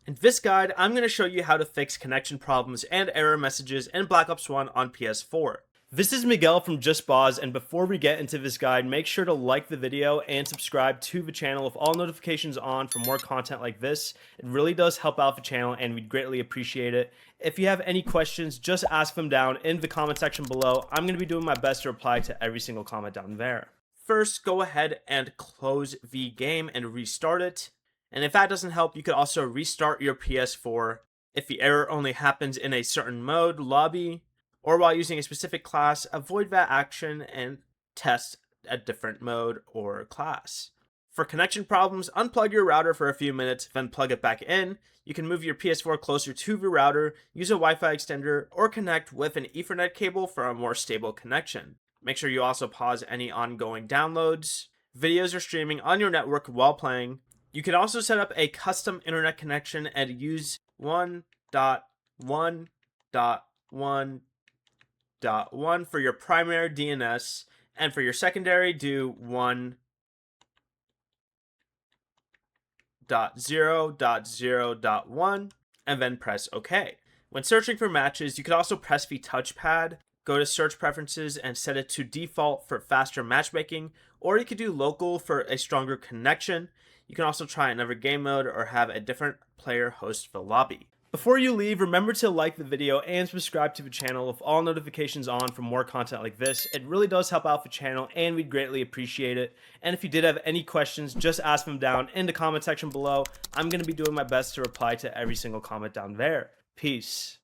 In this guide, I'm going to show you how to fix connection problems and error messages in Black Ops 1 on PS4. This is Miguel from Just Boz, and before we get into this guide, make sure to like the video and subscribe to the channel with all notifications on for more content like this. It really does help out the channel and we'd greatly appreciate it. If you have any questions, just ask them down in the comment section below. I'm going to be doing my best to reply to every single comment down there. First, go ahead and close the game and restart it. And if that doesn't help, you could also restart your PS4 if the error only happens in a certain mode, lobby, or while using a specific class. Avoid that action and test a different mode or class. For connection problems, unplug your router for a few minutes, then plug it back in. You can move your PS4 closer to the router, use a Wi-Fi extender, or connect with an Ethernet cable for a more stable connection. Make sure you also pause any ongoing downloads, videos, or streaming on your network while playing. You can also set up a custom internet connection and use 1.1.1.1 for your primary DNS, and for your secondary do 1.0.0.1 and then press OK. When searching for matches, you could also press the touchpad, go to search preferences and set it to default for faster matchmaking, or you could do local for a stronger connection. You can also try another game mode or have a different player host the lobby. Before you leave, remember to like the video and subscribe to the channel with all notifications on for more content like this. It really does help out the channel and we'd greatly appreciate it. And if you did have any questions, just ask them down in the comment section below. I'm going to be doing my best to reply to every single comment down there. Peace.